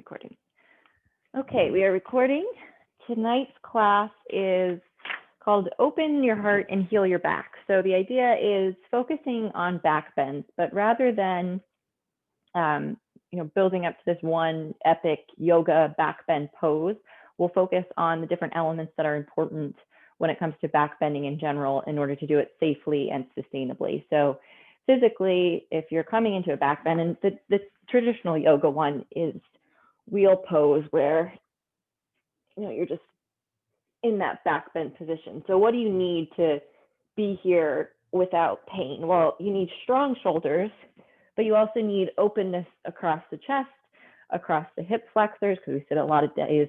recording. Okay, we are recording. Tonight's class is called Open Your Heart and Heal Your Back. So the idea is focusing on back bends, but rather than building up to this one epic yoga back bend pose, we'll focus on the different elements that are important when it comes to back bending in general in order to do it safely and sustainably. So physically, if you're coming into a back bend, and the traditional yoga one is wheel pose where you're just in that back bend position. So what do you need to be here without pain? Well, you need strong shoulders, but you also need openness across the chest, across the hip flexors, because we sit a lot of days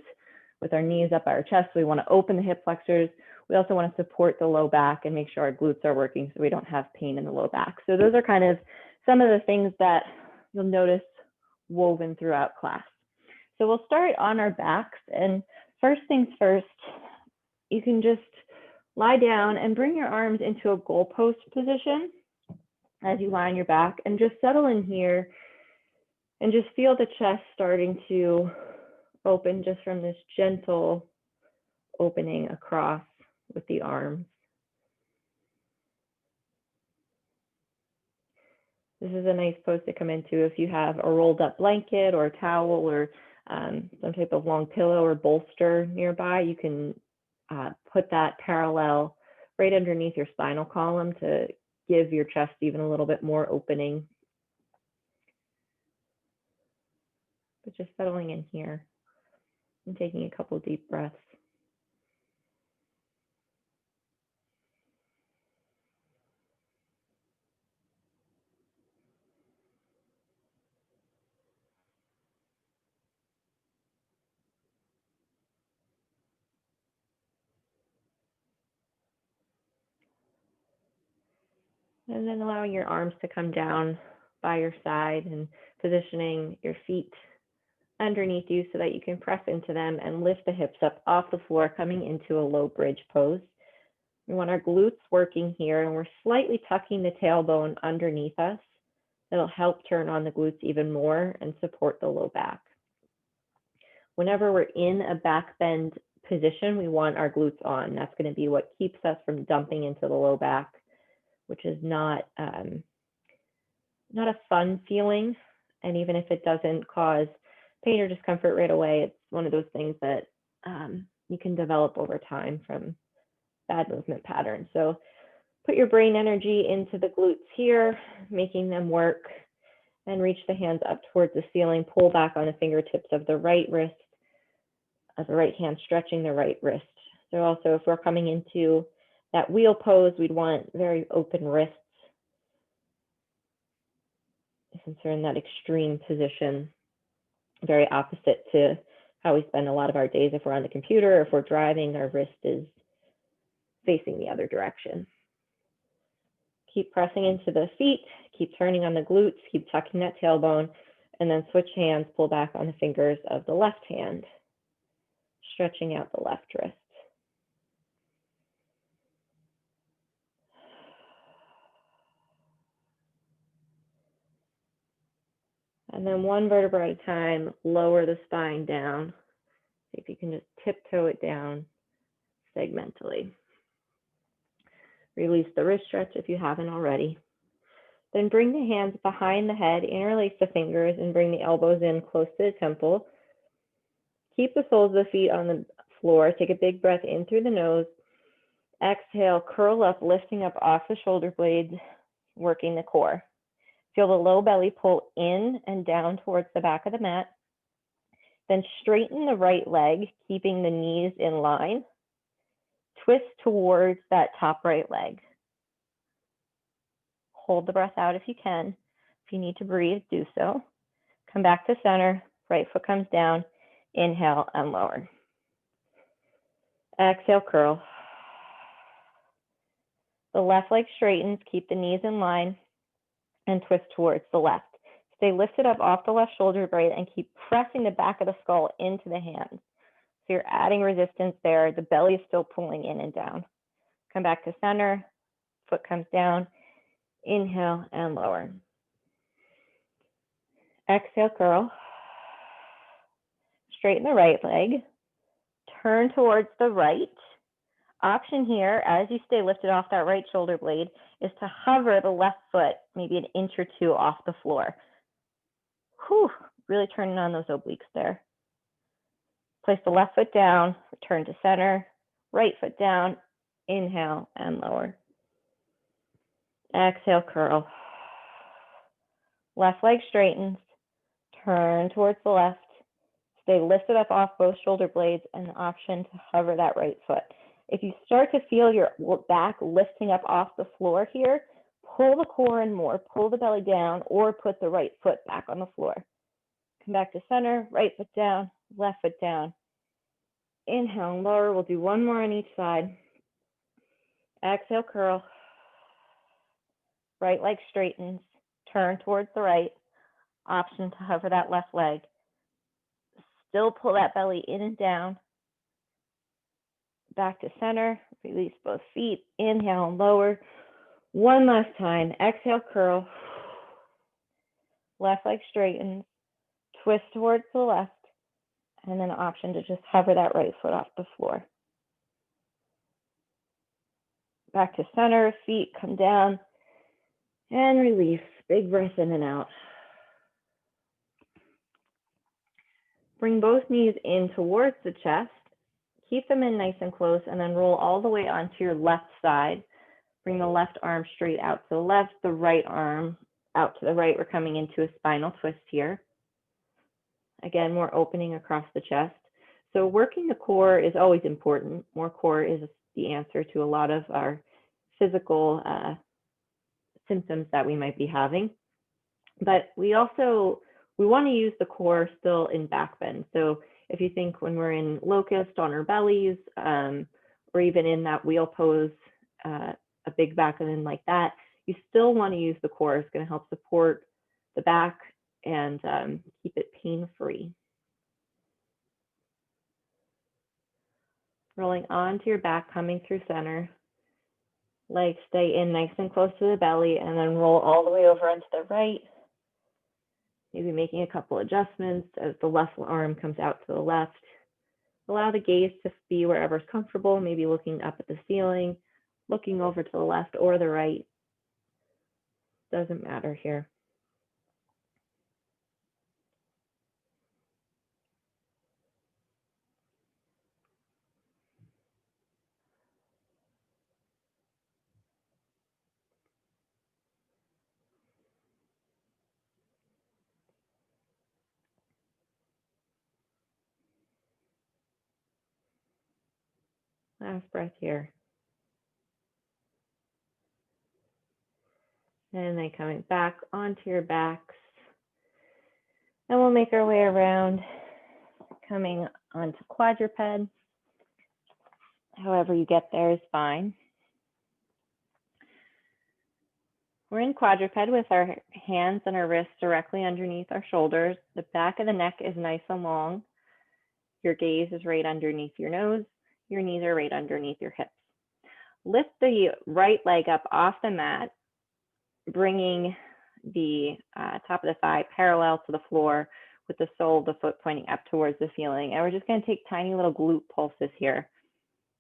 with our knees up by our chest. So we want to open the hip flexors. We also want to support the low back and make sure our glutes are working so we don't have pain in the low back. So those are kind of some of the things that you'll notice woven throughout class. So we'll start on our backs, and first things first, you can just lie down and bring your arms into a goalpost position as you lie on your back, and just settle in here and just feel the chest starting to open just from this gentle opening across with the arms. This is a nice pose to come into if you have a rolled up blanket or a towel or some type of long pillow or bolster nearby. You can put that parallel right underneath your spinal column to give your chest even a little bit more opening. But just settling in here and taking a couple deep breaths. And then allowing your arms to come down by your side and positioning your feet underneath you so that you can press into them and lift the hips up off the floor, coming into a low bridge pose. We want our glutes working here, and we're slightly tucking the tailbone underneath us. That'll help turn on the glutes even more and support the low back. Whenever we're in a back bend position, we want our glutes on. That's going to be what keeps us from dumping into the low back, which is not a fun feeling. And even if it doesn't cause pain or discomfort right away, it's one of those things that you can develop over time from bad movement patterns. So put your brain energy into the glutes here, making them work, and reach the hands up towards the ceiling. Pull back on the fingertips of the right wrist, of the right hand, stretching the right wrist. So also, if we're coming into that wheel pose, we'd want very open wrists, since we're in that extreme position, very opposite to how we spend a lot of our days. If we're on the computer, or if we're driving, our wrist is facing the other direction. Keep pressing into the feet, keep turning on the glutes, keep tucking that tailbone, and then switch hands, pull back on the fingers of the left hand, stretching out the left wrist. And then one vertebra at a time, lower the spine down. See if you can just tiptoe it down segmentally. Release the wrist stretch if you haven't already. Then bring the hands behind the head, interlace the fingers, and bring the elbows in close to the temple. Keep the soles of the feet on the floor. Take a big breath in through the nose. Exhale, curl up, lifting up off the shoulder blades, working the core. Feel the low belly pull in and down towards the back of the mat. Then straighten the right leg, keeping the knees in line. Twist towards that top right leg. Hold the breath out if you can. If you need to breathe, do so. Come back to center. Right foot comes down. Inhale and lower. Exhale, curl. The left leg straightens. Keep the knees in line and twist towards the left. Stay lifted up off the left shoulder blade and keep pressing the back of the skull into the hands. So you're adding resistance there. The belly is still pulling in and down. Come back to center. Foot comes down. Inhale and lower. Exhale, curl. straighten the right leg, turn towards the right. Option here, as you stay lifted off that right shoulder blade, is to hover the left foot maybe an inch or two off the floor. Whew, really turning on those obliques there. Place the left foot down, return to center, right foot down, inhale and lower. Exhale, curl. Left leg straightens, turn towards the left, stay lifted up off both shoulder blades, and the option to hover that right foot. If you start to feel your back lifting up off the floor here, pull the core in more, pull the belly down, or put the right foot back on the floor. Come back to center, right foot down, left foot down. Inhale and lower. We'll do one more on each side. Exhale, curl. Right leg straightens, turn towards the right. Option to hover that left leg. Still pull that belly in and down. Back to center, release both feet, inhale and lower. One last time, exhale, curl. Left leg straightens, twist towards the left, and then an option to just hover that right foot off the floor. Back to center, feet come down, and release. Big breath in and out. Bring both knees in towards the chest. Keep them in nice and close, and then roll all the way onto your left side. Bring the left arm straight out to the left, the right arm out to the right. We're coming into a spinal twist here. Again, more opening across the chest. So working the core is always important. More core is the answer to a lot of our physical symptoms that we might be having. But we want to use the core still in back bend. So if you think when we're in locust on our bellies, or even in that wheel pose, a big back bend like that, you still want to use the core. It's going to help support the back and keep it pain-free. Rolling onto your back, coming through center. Legs stay in nice and close to the belly, and then roll all the way over onto the right. Maybe making a couple adjustments as the left arm comes out to the left. Allow the gaze to be wherever's comfortable, maybe looking up at the ceiling, looking over to the left or the right. Doesn't matter here. Last breath here. And then coming back onto your backs. And we'll make our way around, coming onto quadruped. However you get there is fine. We're in quadruped with our hands and our wrists directly underneath our shoulders. The back of the neck is nice and long. Your gaze is right underneath your nose. Your knees are right underneath your hips. Lift the right leg up off the mat, bringing the top of the thigh parallel to the floor with the sole of the foot pointing up towards the ceiling. And we're just going to take tiny little glute pulses here.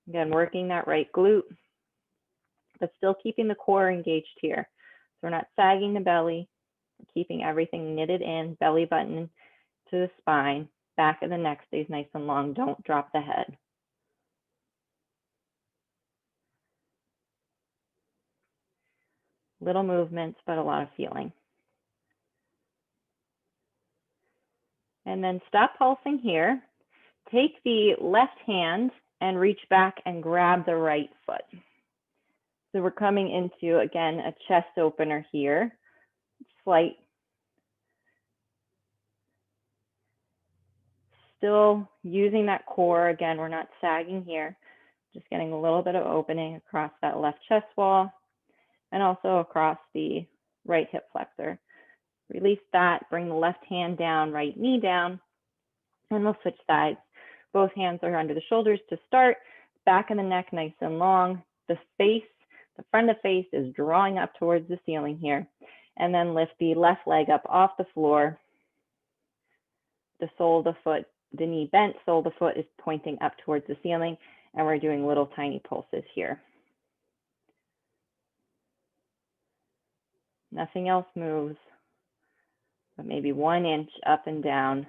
Again, working that right glute, but still keeping the core engaged here. So we're not sagging the belly, we're keeping everything knitted in, belly button to the spine, back of the neck stays nice and long, don't drop the head. Little movements, but a lot of feeling. And then stop pulsing here. Take the left hand and reach back and grab the right foot. So we're coming into, again, a chest opener here. Slight. Still using that core. Again, we're not sagging here. Just getting a little bit of opening across that left chest wall and also across the right hip flexor. Release that, bring the left hand down, right knee down, and we'll switch sides. Both hands are under the shoulders to start. Back of the neck nice and long. The face, the front of the face is drawing up towards the ceiling here. And then lift the left leg up off the floor. The sole of the foot the knee bent, sole of the foot is pointing up towards the ceiling, and we're doing little tiny pulses here. Nothing else moves, but maybe 1 inch up and down.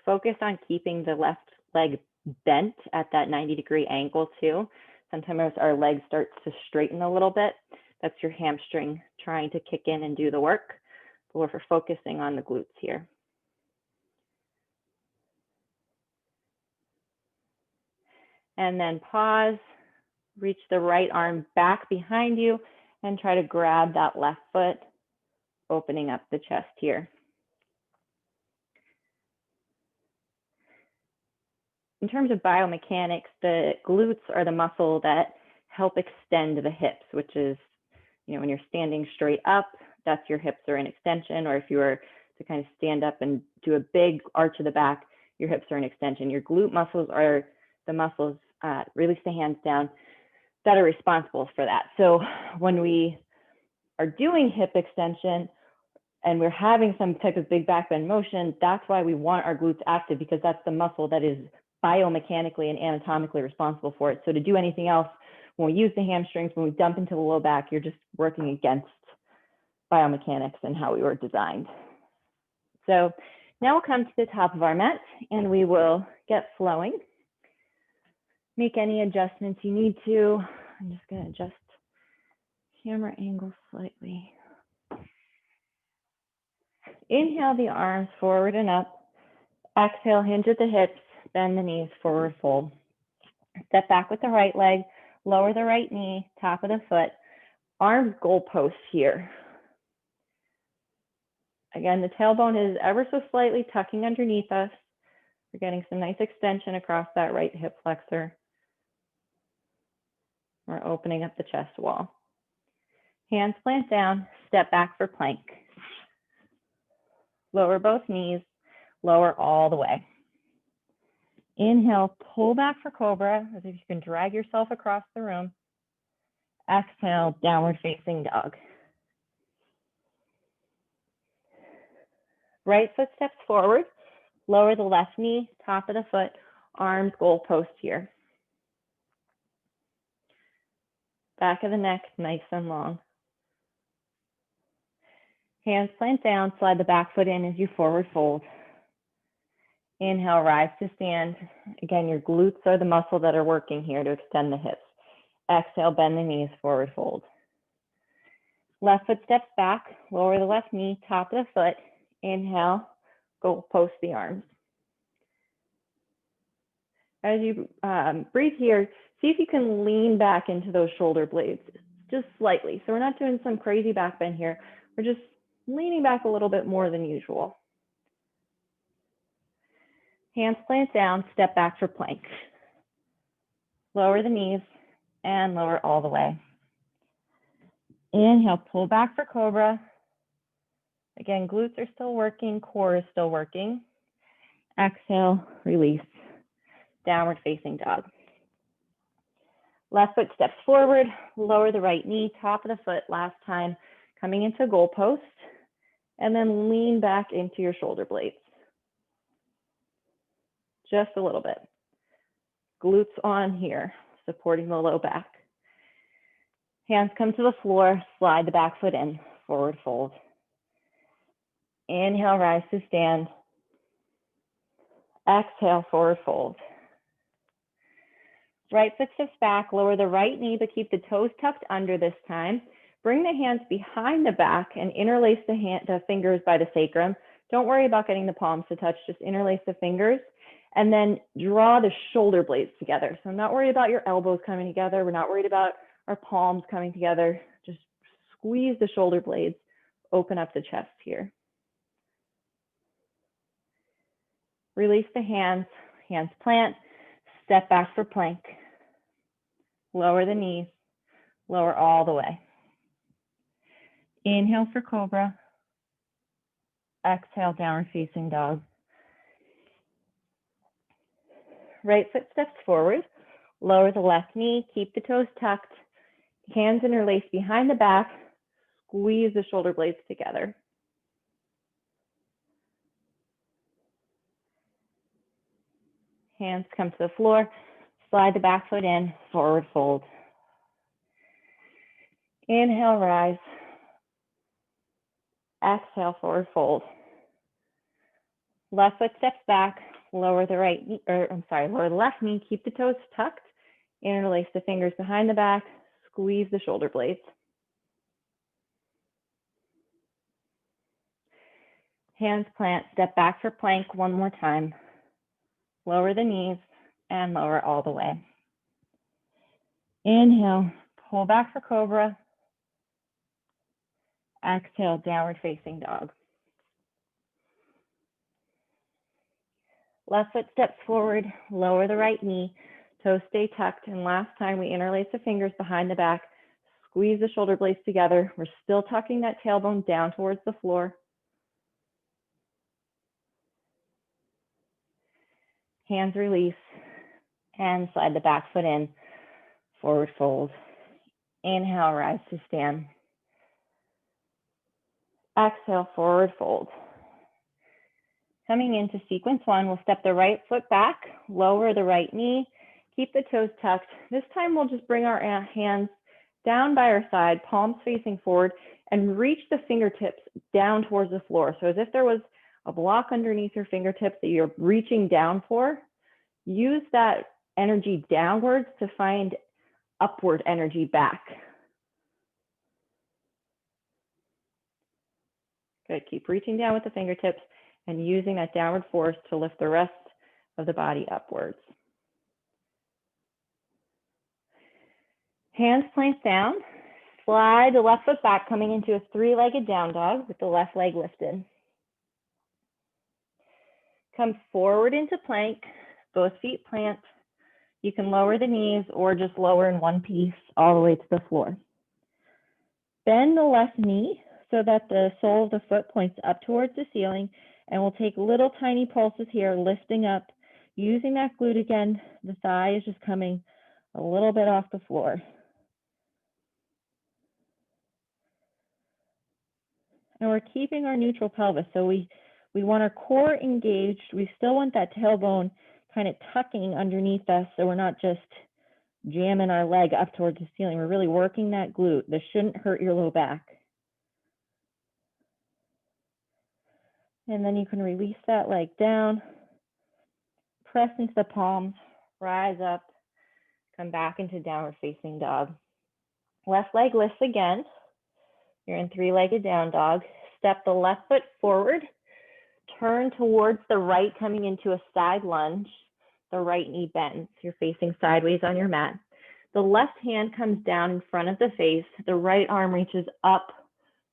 Focus on keeping the left leg bent at that 90-degree angle too. Sometimes our leg starts to straighten a little bit. That's your hamstring trying to kick in and do the work. But we're focusing on the glutes here. And then pause, reach the right arm back behind you and try to grab that left foot, opening up the chest here. In terms of biomechanics, the glutes are the muscle that help extend the hips, which is, when you're standing straight up, that's your hips are in extension, or if you were to kind of stand up and do a big arch of the back, your hips are in extension. Your glute muscles are the muscles, release the hands down, that are responsible for that. So when we are doing hip extension and we're having some type of big back bend motion, that's why we want our glutes active, because that's the muscle that is biomechanically and anatomically responsible for it. So to do anything else, when we use the hamstrings, when we dump into the low back, you're just working against biomechanics and how we were designed. So now we'll come to the top of our mat and we will get flowing. Make any adjustments you need to. I'm just going to adjust camera angle slightly. Inhale the arms forward and up. Exhale, hinge at the hips, bend the knees, forward fold. Step back with the right leg, lower the right knee, top of the foot, arms goalpost here. Again, the tailbone is ever so slightly tucking underneath us. We're getting some nice extension across that right hip flexor. We're opening up the chest wall. Hands plant down, step back for plank. Lower both knees, lower all the way. Inhale, pull back for cobra, as if you can drag yourself across the room. Exhale, downward facing dog. Right foot steps forward, lower the left knee, top of the foot, arms goalpost here. Back of the neck, nice and long. Hands plant down, slide the back foot in as you forward fold. Inhale, rise to stand. Again, your glutes are the muscle that are working here to extend the hips. Exhale, bend the knees, forward fold. Left foot steps back, lower the left knee, top of the foot. Inhale, goalpost the arms. As you breathe here, see if you can lean back into those shoulder blades, just slightly. So we're not doing some crazy back bend here. We're just leaning back a little bit more than usual. Hands plant down, step back for plank. Lower the knees and lower all the way. Inhale, pull back for cobra. Again, glutes are still working, core is still working. Exhale, release. Downward facing dog. Left foot steps forward, lower the right knee, top of the foot last time, coming into goalpost, and then lean back into your shoulder blades. Just a little bit. Glutes on here, supporting the low back. Hands come to the floor, slide the back foot in, forward fold. Inhale, rise to stand. Exhale, forward fold. Right foot steps back, lower the right knee, but keep the toes tucked under this time. Bring the hands behind the back and interlace the fingers by the sacrum. Don't worry about getting the palms to touch, just interlace the fingers. And then draw the shoulder blades together. So I'm not worried about your elbows coming together. We're not worried about our palms coming together. Just squeeze the shoulder blades, open up the chest here. Release the hands, hands plant, step back for plank. Lower the knees, lower all the way. Inhale for cobra. Exhale, downward facing dog. Right foot steps forward, lower the left knee, keep the toes tucked, hands interlaced behind the back, squeeze the shoulder blades together. Hands come to the floor. Slide the back foot in, forward fold. Inhale, rise. Exhale, forward fold. Left foot steps back, lower the right knee, lower the left knee, keep the toes tucked, interlace the fingers behind the back, squeeze the shoulder blades. Hands plant, step back for plank one more time. Lower the knees and lower all the way. Inhale, pull back for cobra. Exhale, downward facing dog. Left foot steps forward, lower the right knee, toes stay tucked, and last time we interlace the fingers behind the back, squeeze the shoulder blades together. We're still tucking that tailbone down towards the floor. Hands release, and slide the back foot in, forward fold. Inhale, rise to stand. Exhale, forward fold. Coming into sequence one, we'll step the right foot back, lower the right knee, keep the toes tucked. This time we'll just bring our hands down by our side, palms facing forward, and reach the fingertips down towards the floor. So as if there was a block underneath your fingertips that you're reaching down for, use that energy downwards to find upward energy back. Good, keep reaching down with the fingertips and using that downward force to lift the rest of the body upwards. Hands plank down, slide the left foot back, coming into a three-legged down dog with the left leg lifted. Come forward into plank, both feet plant. You can lower the knees or just lower in one piece all the way to the floor. Bend the left knee so that the sole of the foot points up towards the ceiling, and we'll take little tiny pulses here, lifting up, using that glute again. The thigh is just coming a little bit off the floor. And we're keeping our neutral pelvis. So we want our core engaged. We still want that tailbone kind of tucking underneath us so we're not just jamming our leg up towards the ceiling. We're really working that glute. This shouldn't hurt your low back. And then you can release that leg down, press into the palms, rise up, come back into downward facing dog. Left leg lifts again. You're in three-legged down dog. Step the left foot forward, turn towards the right, coming into a side lunge. The right knee bends. You're facing sideways on your mat. The left hand comes down in front of the face. The right arm reaches up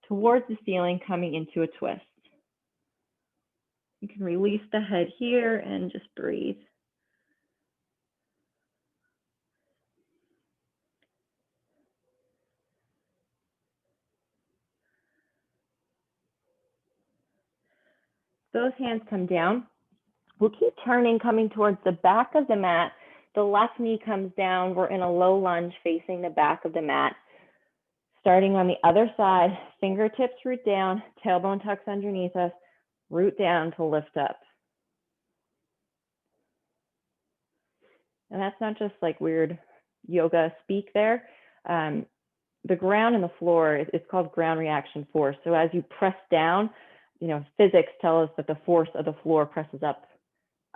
towards the ceiling, coming into a twist. You can release the head here and just breathe. Those hands come down. We'll keep turning, coming towards the back of the mat. The left knee comes down. We're in a low lunge facing the back of the mat. Starting on the other side, fingertips root down, tailbone tucks underneath us, root down to lift up. And that's not just like weird yoga speak there. The ground and the floor, it's called ground reaction force. So as you press down, physics tell us that the force of the floor presses up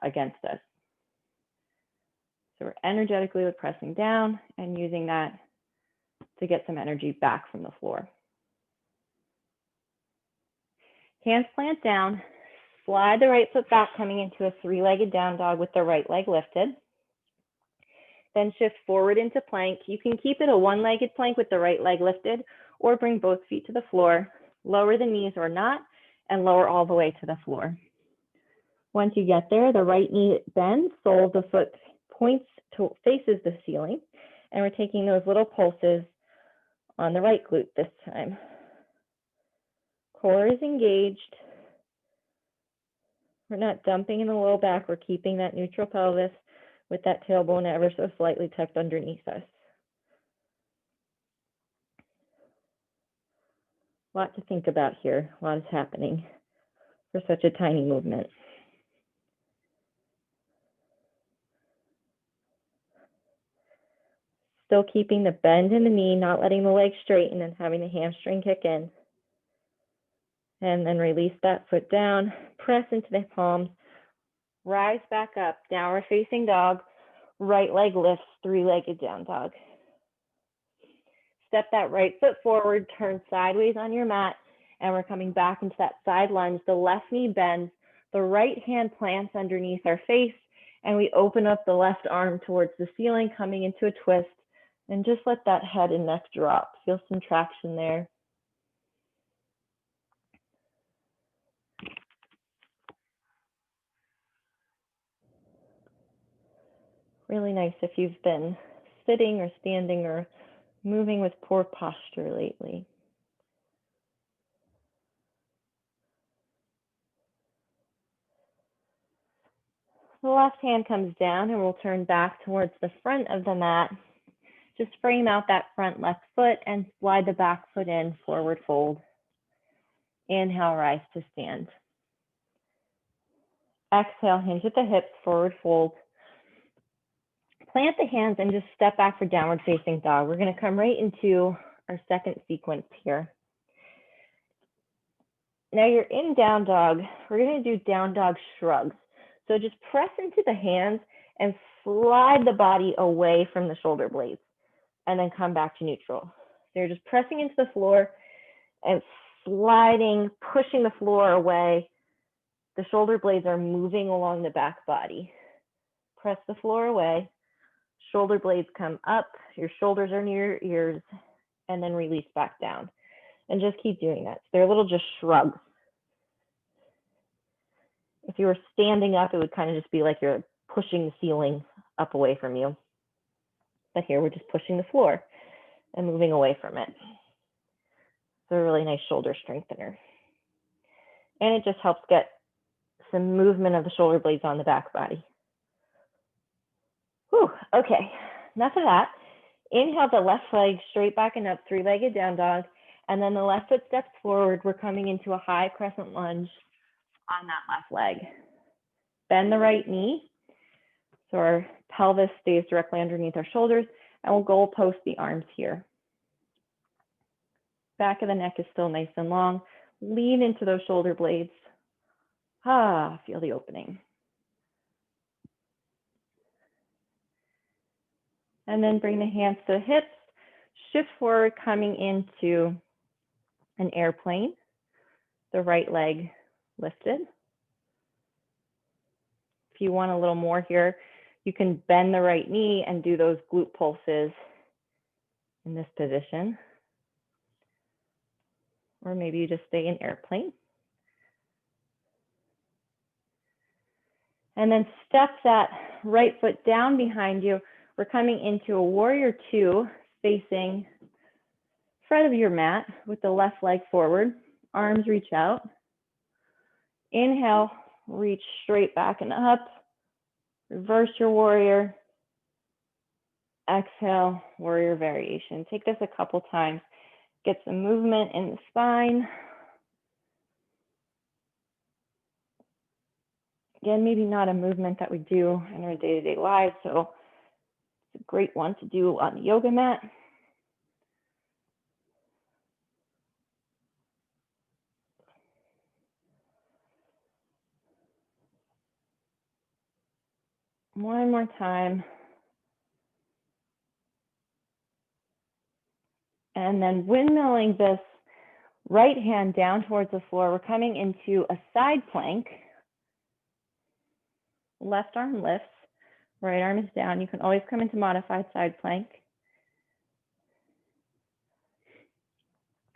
against us. So we're energetically pressing down and using that to get some energy back from the floor. Hands plant down, slide the right foot back, coming into a three-legged down dog with the right leg lifted. Then shift forward into plank. You can keep it a one-legged plank with the right leg lifted, or bring both feet to the floor, lower the knees or not, and lower all the way to the floor. Once you get there, the right knee bends, sole of the foot faces the ceiling, and we're taking those little pulses on the right glute this time. Core is engaged. We're not dumping in the low back. We're keeping that neutral pelvis with that tailbone ever so slightly tucked underneath us. A lot to think about here. A lot is happening for such a tiny movement. Still keeping the bend in the knee, not letting the leg straighten and having the hamstring kick in. And then release that foot down, press into the palms, rise back up, downward facing dog, right leg lifts, three-legged down dog. Step that right foot forward, turn sideways on your mat, and we're coming back into that side lunge. The left knee bends, the right hand plants underneath our face, and we open up the left arm towards the ceiling, coming into a twist, and just let that head and neck drop. Feel some traction there. Really nice if you've been sitting or standing or moving with poor posture lately. The left hand comes down and we'll turn back towards the front of the mat. Just frame out that front left foot and slide the back foot in, forward fold. Inhale, rise to stand. Exhale, hinge at the hips, forward fold. Plant the hands and just step back for downward facing dog. We're going to come right into our second sequence here. Now you're in down dog. We're going to do down dog shrugs. So just press into the hands and slide the body away from the shoulder blades and then come back to neutral. So you're just pressing into the floor and sliding, pushing the floor away. The shoulder blades are moving along the back body. Press the floor away. Shoulder blades come up. Your shoulders are near your ears, and then release back down. And just keep doing that. So they're little just shrugs. If you were standing up, it would kind of just be like you're pushing the ceiling up away from you. But here we're just pushing the floor and moving away from it. So a really nice shoulder strengthener. And it just helps get some movement of the shoulder blades on the back body. Whew, okay, enough of that. Inhale the left leg straight back and up, three-legged down dog. And then the left foot steps forward. We're coming into a high crescent lunge on that left leg. Bend the right knee so our pelvis stays directly underneath our shoulders, and we'll goal post the arms here. Back of the neck is still nice and long. Lean into those shoulder blades. Feel the opening. And then bring the hands to the hips, shift forward, coming into an airplane. The right leg lifted. If you want a little more here, you can bend the right knee and do those glute pulses in this position. Or maybe you just stay in airplane. And then step that right foot down behind you. We're coming into a warrior two, facing front of your mat with the left leg forward. Arms reach out. Inhale, reach straight back and up. Reverse your warrior. Exhale, warrior variation. Take this a couple times. Get some movement in the spine. Again, maybe not a movement that we do in our day-to-day lives, so it's a great one to do on the yoga mat. One more time. And then windmilling this right hand down towards the floor. We're coming into a side plank. Left arm lifts, right arm is down. You can always come into modified side plank.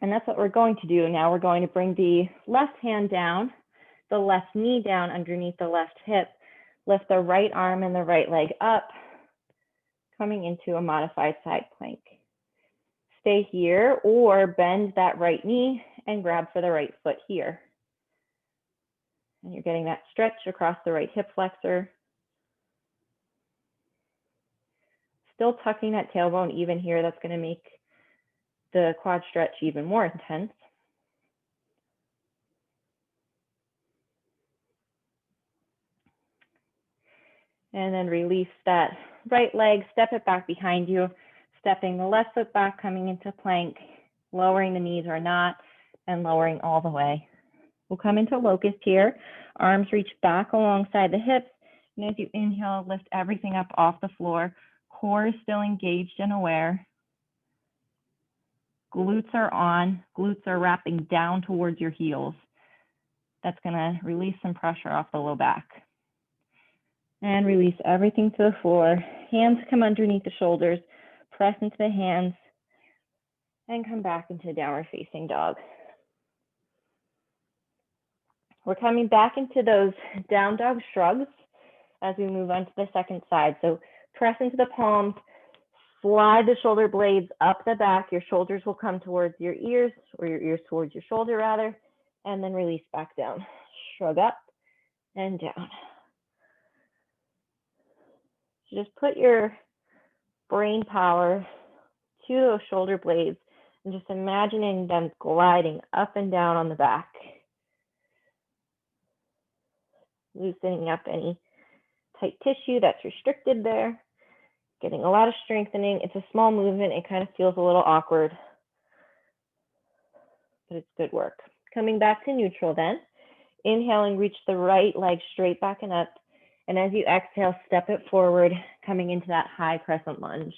And that's what we're going to do. Now we're going to bring the left hand down, the left knee down underneath the left hip, lift the right arm and the right leg up, coming into a modified side plank. Stay here or bend that right knee and grab for the right foot here. And you're getting that stretch across the right hip flexor. Still tucking that tailbone even here. That's going to make the quad stretch even more intense. And then release that right leg, step it back behind you. stepping the left foot back, coming into plank, lowering the knees or not, and lowering all the way. We'll come into locust here. Arms reach back alongside the hips. And as you inhale, lift everything up off the floor. Core is still engaged and aware. Glutes are on. Glutes are wrapping down towards your heels. That's going to release some pressure off the low back. And release everything to the floor. Hands come underneath the shoulders. Press into the hands. And come back into downward facing dog. We're coming back into those down dog shrugs as we move on to the second side. So press into the palms, slide the shoulder blades up the back. Your shoulders will come towards your ears, or your ears towards your shoulder rather, and then release back down. Shrug up and down. So just put your brain power to those shoulder blades and just imagining them gliding up and down on the back. Loosening up any tight tissue that's restricted there. Getting a lot of strengthening. It's a small movement. It kind of feels a little awkward, but it's good work. Coming back to neutral then. Inhaling, reach the right leg straight back and up. And as you exhale, step it forward, coming into that high crescent lunge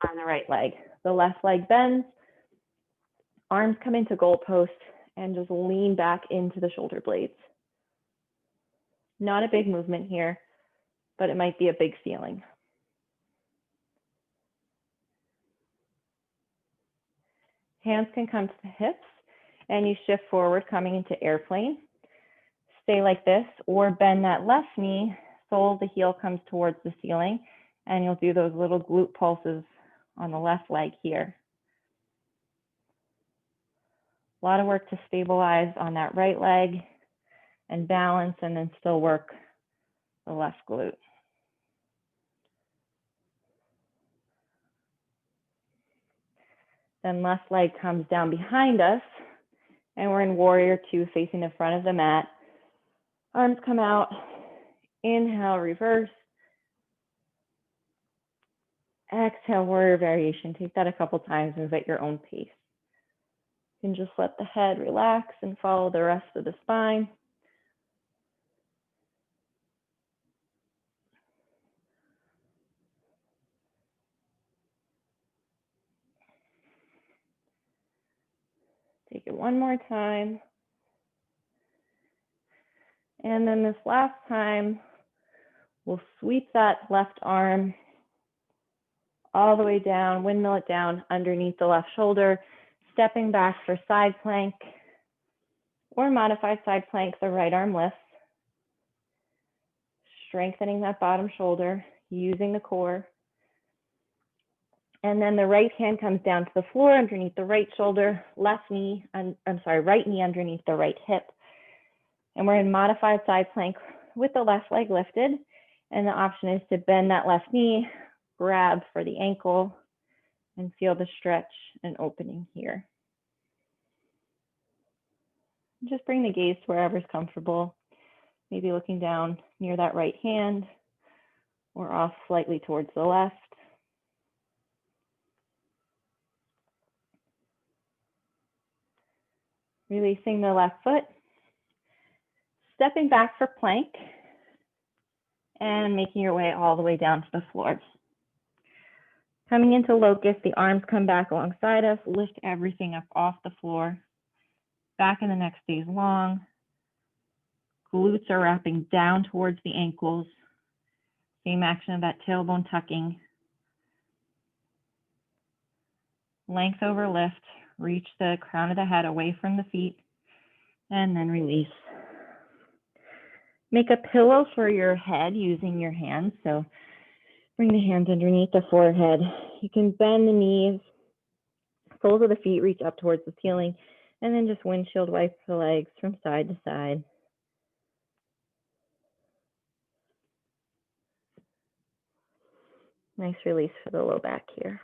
on the right leg. The left leg bends, arms come into goalpost, and just lean back into the shoulder blades. Not a big movement here, but it might be a big feeling. Hands can come to the hips, and you shift forward, coming into airplane. Stay like this, or bend that left knee, sole of the heel comes towards the ceiling, and you'll do those little glute pulses on the left leg here. A lot of work to stabilize on that right leg and balance, and then still work the left glute. Then left leg comes down behind us, and we're in warrior two, facing the front of the mat. Arms come out, inhale, reverse. Exhale, warrior variation. Take that a couple times, move at your own pace. You can just let the head relax and follow the rest of the spine. Take it one more time. And then this last time, we'll sweep that left arm all the way down, windmill it down underneath the left shoulder, stepping back for side plank or modified side plank, the right arm lifts. Strengthening that bottom shoulder, using the core. And then the right hand comes down to the floor underneath the right shoulder, right knee underneath the right hip. And we're in modified side plank with the left leg lifted. And the option is to bend that left knee, grab for the ankle, and feel the stretch and opening here. Just bring the gaze to wherever's comfortable. Maybe looking down near that right hand or off slightly towards the left. Releasing the left foot. Stepping back for plank and making your way all the way down to the floor. Coming into locust, the arms come back alongside us, lift everything up off the floor. Back and the neck stays long. Glutes are wrapping down towards the ankles. Same action of that tailbone tucking. Length over lift, reach the crown of the head away from the feet, and then release. Make a pillow for your head using your hands. So bring the hands underneath the forehead. You can bend the knees, soles of the feet reach up towards the ceiling, and then just windshield wipe the legs from side to side. Nice release for the low back here.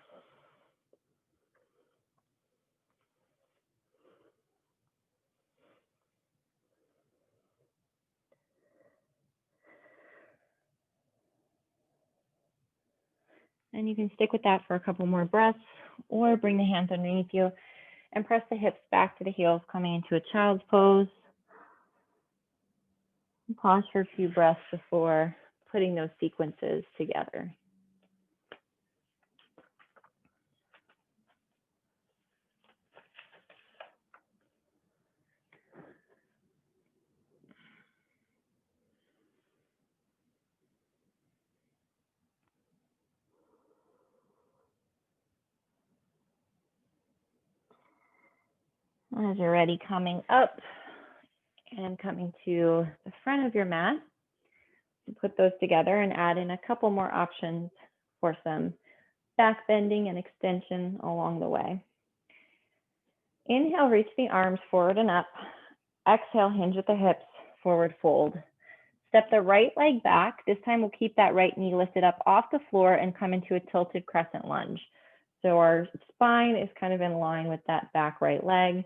And you can stick with that for a couple more breaths, or bring the hands underneath you and press the hips back to the heels, coming into a child's pose. And pause for a few breaths before putting those sequences together. As you're ready, coming up and coming to the front of your mat, put those together and add in a couple more options for some back bending and extension along the way. Inhale, reach the arms forward and up. Exhale, hinge at the hips, forward fold. Step the right leg back. This time we'll keep that right knee lifted up off the floor and come into a tilted crescent lunge. So our spine is kind of in line with that back right leg.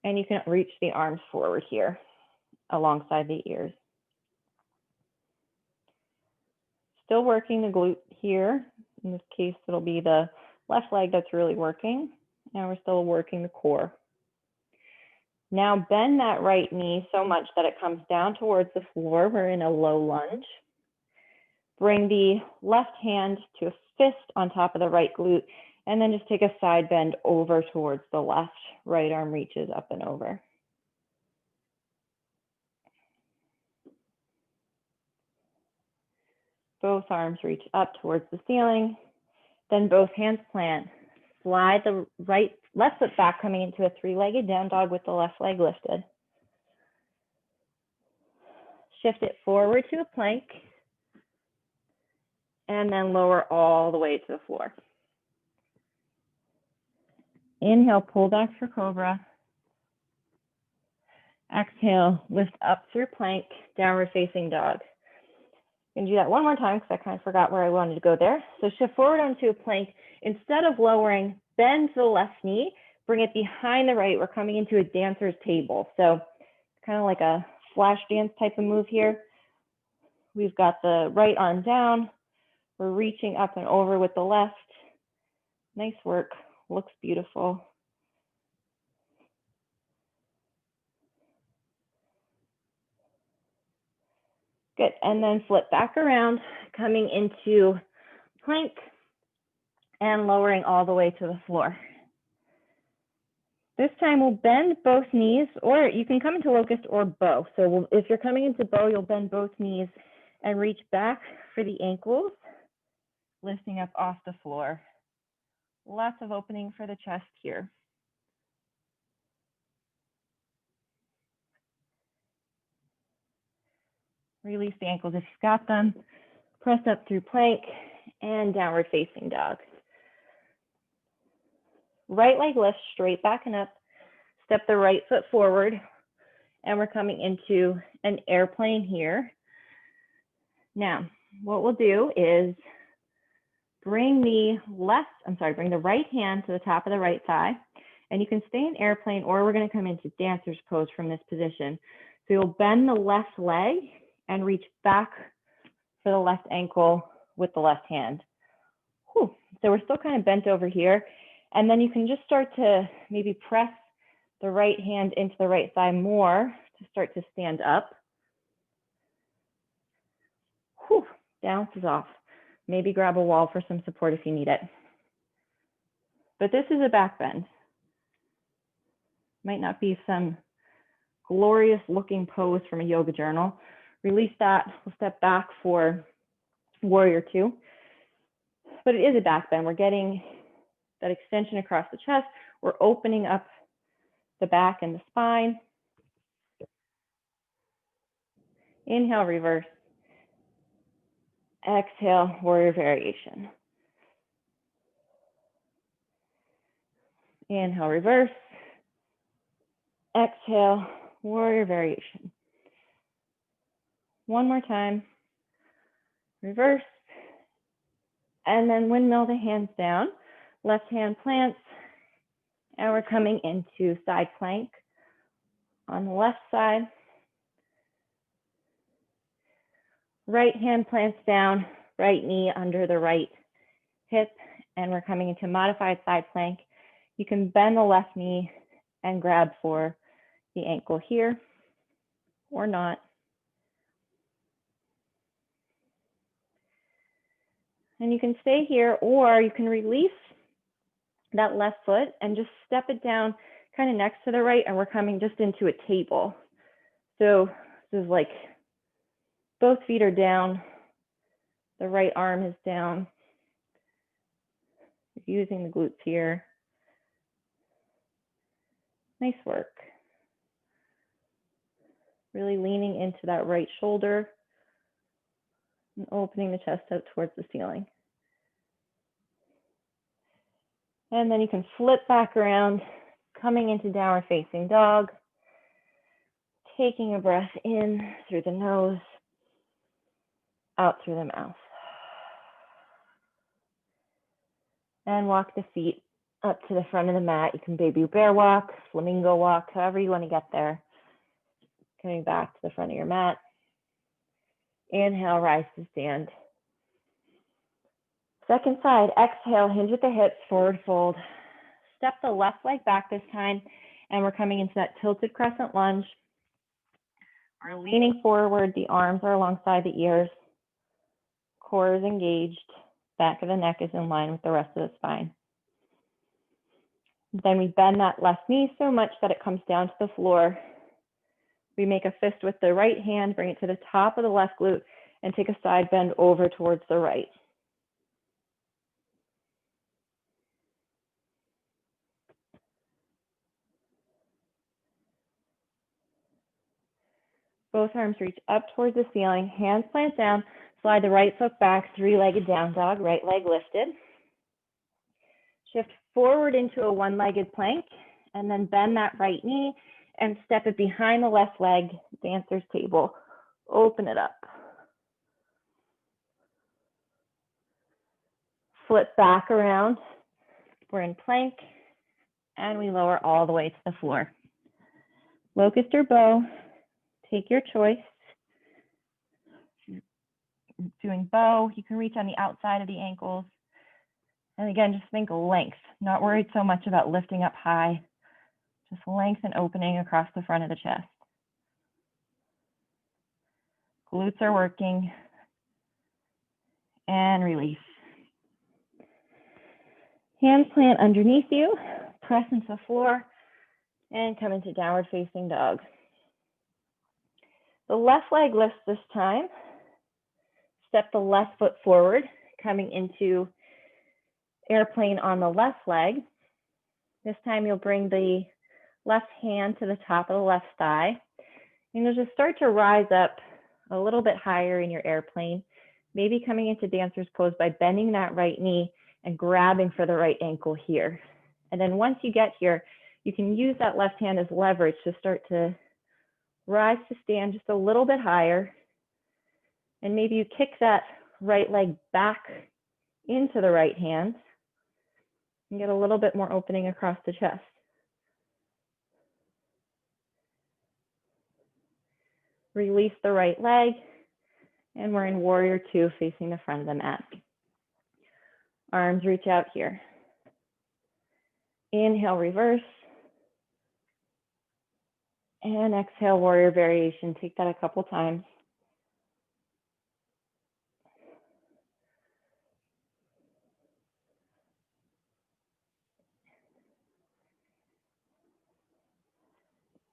And you can reach the arms forward here alongside the ears. Still working the glute here. In this case, it'll be the left leg that's really working. Now we're still working the core. Now bend that right knee so much that it comes down towards the floor. We're in a low lunge. Bring the left hand to a fist on top of the right glute, and then just take a side bend over towards the left. Right arm reaches up and over. Both arms reach up towards the ceiling. Then both hands plant. Slide the left foot back, coming into a three-legged down dog with the left leg lifted. Shift it forward to a plank, and then lower all the way to the floor. Inhale, pull back for cobra. Exhale, lift up through plank, downward facing dog. I'm gonna do that one more time because I kind of forgot where I wanted to go there. So shift forward onto a plank. Instead of lowering, bend to the left knee, bring it behind the right. We're coming into a dancer's table. So kind of like a flash dance type of move here. We've got the right arm down. We're reaching up and over with the left. Nice work, looks beautiful. Good, and then flip back around, coming into plank and lowering all the way to the floor. This time we'll bend both knees, or you can come into locust or bow. So if you're coming into bow, you'll bend both knees and reach back for the ankles, lifting up off the floor. Lots of opening for the chest here. Release the ankles if you've got them. Press up through plank and downward facing dog. Right leg lifts straight back and up. Step the right foot forward, and we're coming into an airplane here. Now, what we'll do is bring the right hand to the top of the right thigh, and you can stay in airplane, or we're going to come into dancer's pose from this position. So you'll bend the left leg and reach back for the left ankle with the left hand. Whew. So we're still kind of bent over here. And then you can just start to maybe press the right hand into the right thigh more to start to stand up. Whew. Bounces off. Maybe grab a wall for some support if you need it. But this is a back bend. Might not be some glorious looking pose from a yoga journal. Release that. We'll step back for warrior two. But it is a back bend. We're getting that extension across the chest. We're opening up the back and the spine. Inhale, reverse. Exhale, warrior variation. Inhale, reverse. Exhale, warrior variation. One more time. Reverse. And then windmill the hands down. Left hand plants. And we're coming into side plank on the left side. Right hand plants down. right knee under the right hip, and we're coming into modified side plank. You can bend the left knee and grab for the ankle here or not. And you can stay here, or you can release that left foot and just step it down kind of next to the right, and we're coming just into a table. So this is like both feet are down, the right arm is down. Using the glutes here. Nice work. Really leaning into that right shoulder and opening the chest out towards the ceiling. And then you can flip back around, coming into downward facing dog, taking a breath in through the nose, out through the mouth. And walk the feet up to the front of the mat. You can baby bear walk, flamingo walk, however you want to get there. Coming back to the front of your mat. Inhale, rise to stand. Second side, exhale, hinge at the hips, forward fold. Step the left leg back this time, and we're coming into that tilted crescent lunge. We're leaning forward, the arms are alongside the ears. Core is engaged, back of the neck is in line with the rest of the spine. Then we bend that left knee so much that it comes down to the floor. We make a fist with the right hand, bring it to the top of the left glute, and take a side bend over towards the right. Both arms reach up towards the ceiling, hands plant down, slide the right foot back, three-legged down dog, right leg lifted. Shift forward into a one-legged plank, and then bend that right knee and step it behind the left leg, dancer's table. Open it up. Flip back around. We're in plank, and we lower all the way to the floor. Locust or bow, take your choice. Doing bow, you can reach on the outside of the ankles. And again, just think length, not worried so much about lifting up high, just length and opening across the front of the chest. Glutes are working. And release. Hands plant underneath you, press into the floor, and come into downward facing dog. The left leg lifts this time. Step the left foot forward, coming into airplane on the left leg. This time you'll bring the left hand to the top of the left thigh. And you'll just start to rise up a little bit higher in your airplane, maybe coming into dancer's pose by bending that right knee and grabbing for the right ankle here. And then once you get here, you can use that left hand as leverage to start to rise to stand just a little bit higher. And maybe you kick that right leg back into the right hand and get a little bit more opening across the chest. Release the right leg, and we're in warrior two, facing the front of the mat. Arms reach out here. Inhale, reverse. And exhale, warrior variation. Take that a couple times.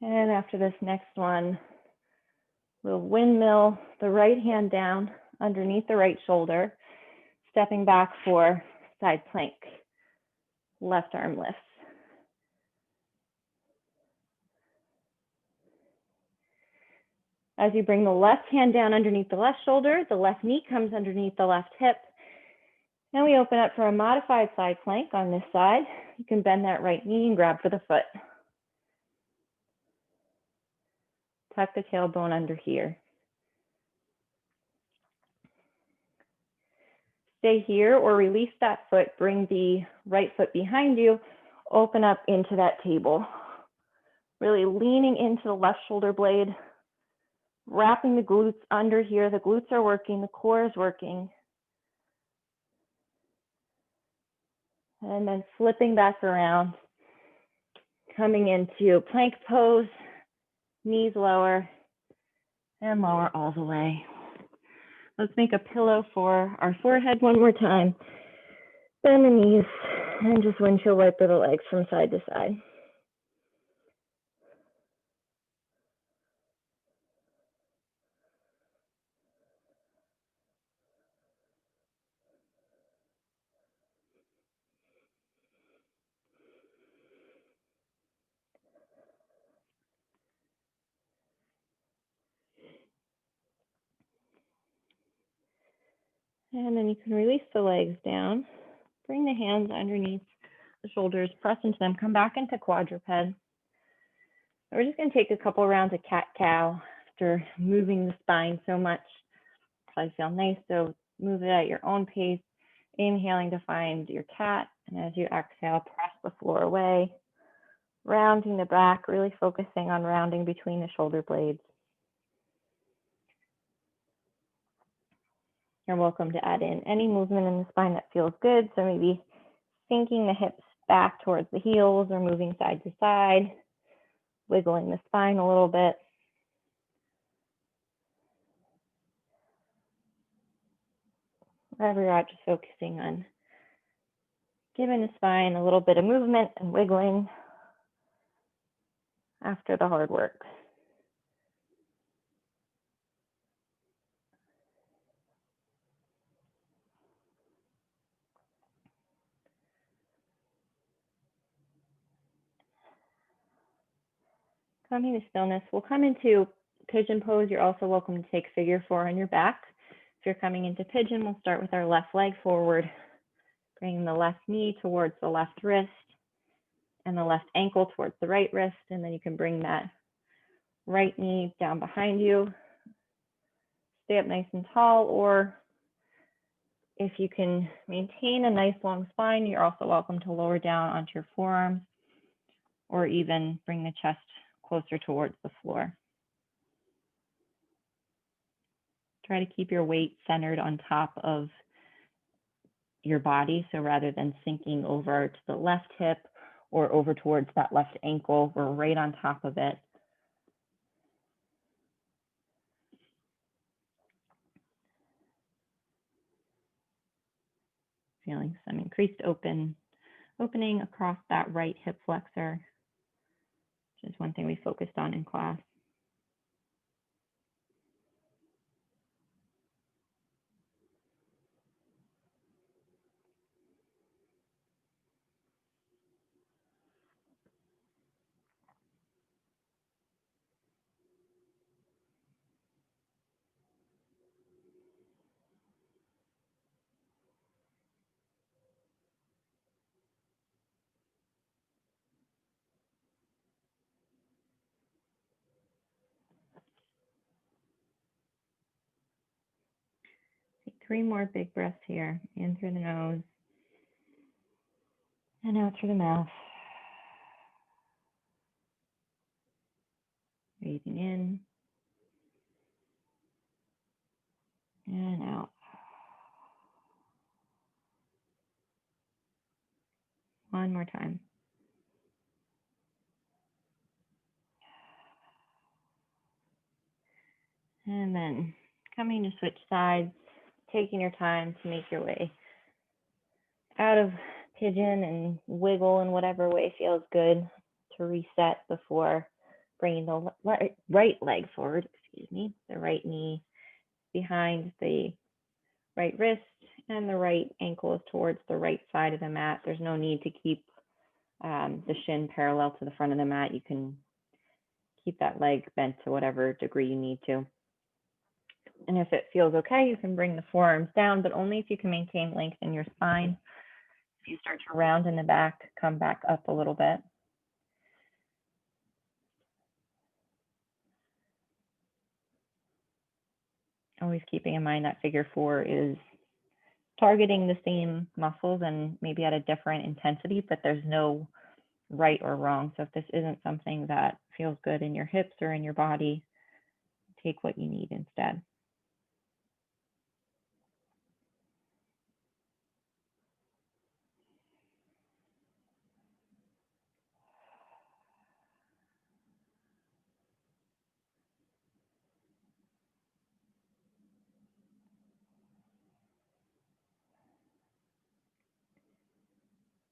And after this next one, we'll windmill the right hand down underneath the right shoulder, stepping back for side plank. Left arm lifts. As you bring the left hand down underneath the left shoulder, the left knee comes underneath the left hip. And we open up for a modified side plank on this side. You can bend that right knee and grab for the foot. Tuck the tailbone under here. Stay here or release that foot. Bring the right foot behind you. Open up into that table. Really leaning into the left shoulder blade. Wrapping the glutes under here. The glutes are working. The core is working. And then flipping back around, coming into plank pose, knees lower and lower all the way. Let's make a pillow for our forehead one more time. Bend the knees and just windshield wiper the legs from side to side. And then you can release the legs down. Bring the hands underneath the shoulders, press into them, come back into quadruped. We're just going to take a couple rounds of cat-cow after moving the spine so much. Probably feel nice, so move it at your own pace, inhaling to find your cat, and as you exhale, press the floor away, rounding the back, really focusing on rounding between the shoulder blades. You're welcome to add in any movement in the spine that feels good, so maybe sinking the hips back towards the heels or moving side to side, wiggling the spine a little bit. Wherever you're at, just focusing on giving the spine a little bit of movement and wiggling after the hard work. Coming to stillness, we'll come into pigeon pose. You're also welcome to take figure 4 on your back. If you're coming into pigeon, we'll start with our left leg forward, bringing the left knee towards the left wrist and the left ankle towards the right wrist. And then you can bring that right knee down behind you. Stay up nice and tall, or if you can maintain a nice long spine, you're also welcome to lower down onto your forearms or even bring the chest closer towards the floor. Try to keep your weight centered on top of your body. So rather than sinking over to the left hip or over towards that left ankle, we're right on top of it. Feeling some increased opening across that right hip flexor, which is one thing we focused on in class. Take 3 more big breaths here, in through the nose and out through the mouth. Breathing in and out. One more time. And then coming to switch sides, taking your time to make your way out of pigeon and wiggle in whatever way feels good to reset before bringing the right leg forward, the right knee behind the right wrist and the right ankle is towards the right side of the mat. There's no need to keep the shin parallel to the front of the mat. You can keep that leg bent to whatever degree you need to. And if it feels okay, you can bring the forearms down, but only if you can maintain length in your spine. If you start to round in the back, come back up a little bit. Always keeping in mind that figure 4 is targeting the same muscles and maybe at a different intensity, but there's no right or wrong. So if this isn't something that feels good in your hips or in your body, take what you need instead.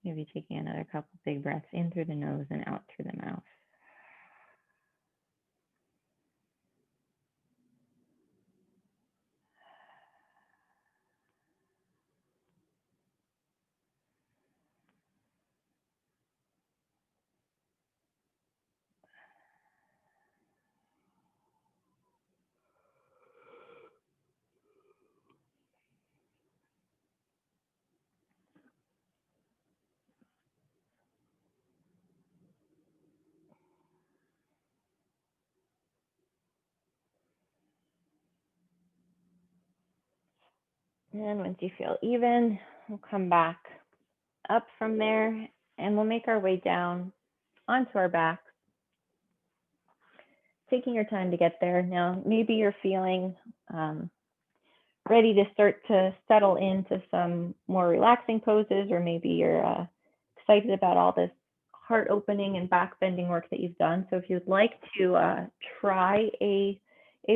Maybe taking another couple big breaths in through the nose and out through the mouth. And once you feel even, we'll come back up from there and we'll make our way down onto our backs. Taking your time to get there. Now, maybe you're feeling ready to start to settle into some more relaxing poses, or maybe you're excited about all this heart opening and back bending work that you've done. So if you'd like to try a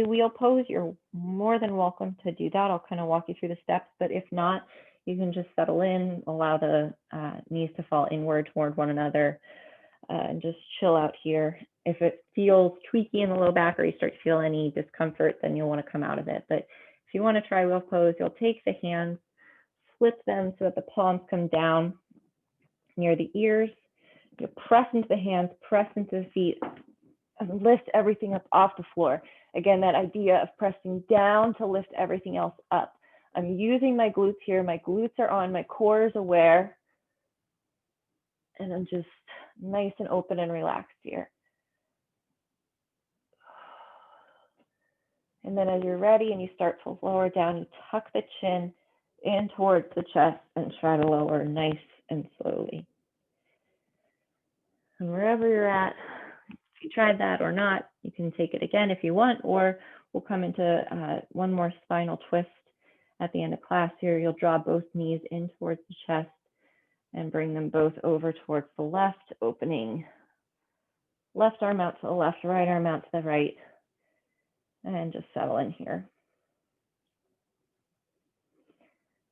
wheel pose, you're more than welcome to do that. I'll kind of walk you through the steps, but if not, you can just settle in, allow the knees to fall inward toward one another, and just chill out here. If it feels tweaky in the low back or you start to feel any discomfort, then you'll want to come out of it. But if you want to try wheel pose, you'll take the hands, flip them so that the palms come down near the ears. You press into the hands, press into the feet, and lift everything up off the floor. Again, that idea of pressing down to lift everything else up. I'm using my glutes here. My glutes are on, my core is aware, and I'm just nice and open and relaxed here. And then as you're ready and you start to lower down, you tuck the chin in towards the chest and try to lower nice and slowly. And wherever you're at, if you tried that or not, you can take it again if you want, or we'll come into one more spinal twist at the end of class here. You'll draw both knees in towards the chest and bring them both over towards the left, opening left arm out to the left, right arm out to the right, and just settle in here.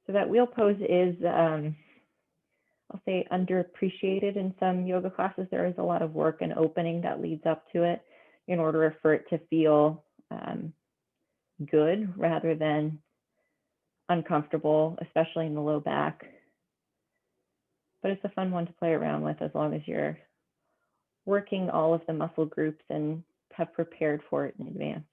So that wheel pose is, I'll say, underappreciated in some yoga classes. There is a lot of work and opening that leads up to it in order for it to feel good rather than uncomfortable, especially in the low back. But it's a fun one to play around with as long as you're working all of the muscle groups and have prepared for it in advance.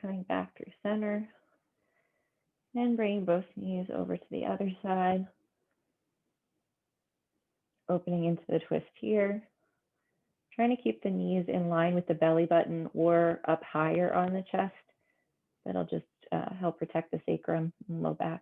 Coming back through center and bringing both knees over to the other side. Opening into the twist here. Trying to keep the knees in line with the belly button or up higher on the chest. That'll just help protect the sacrum and low back.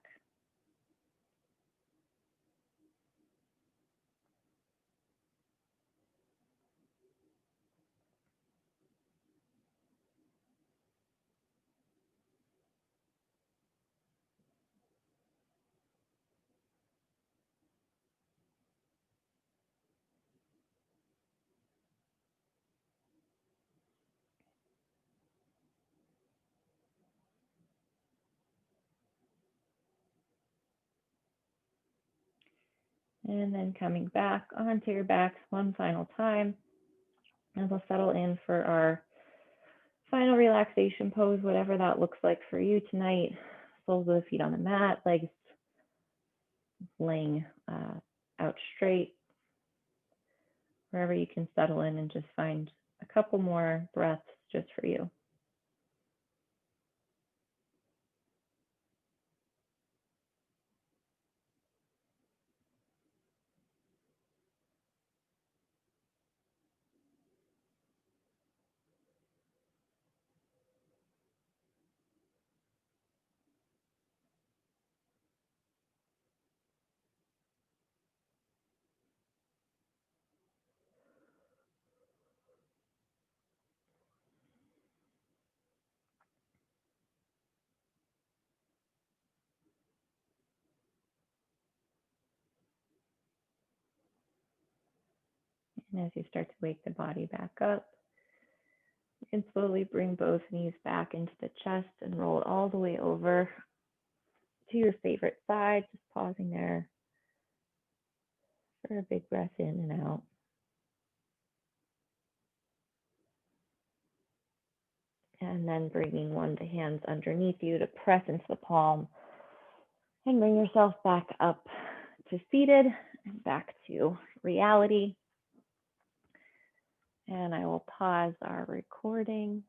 And then coming back onto your backs one final time. And we'll settle in for our final relaxation pose, whatever that looks like for you tonight. Soles of the feet on the mat, legs laying out straight. Wherever you can settle in and just find a couple more breaths just for you. And as you start to wake the body back up, you can slowly bring both knees back into the chest and roll it all the way over to your favorite side, just pausing there for a big breath in and out. And then bringing one of the hands underneath you to press into the palm and bring yourself back up to seated and back to reality. And I will pause our recording.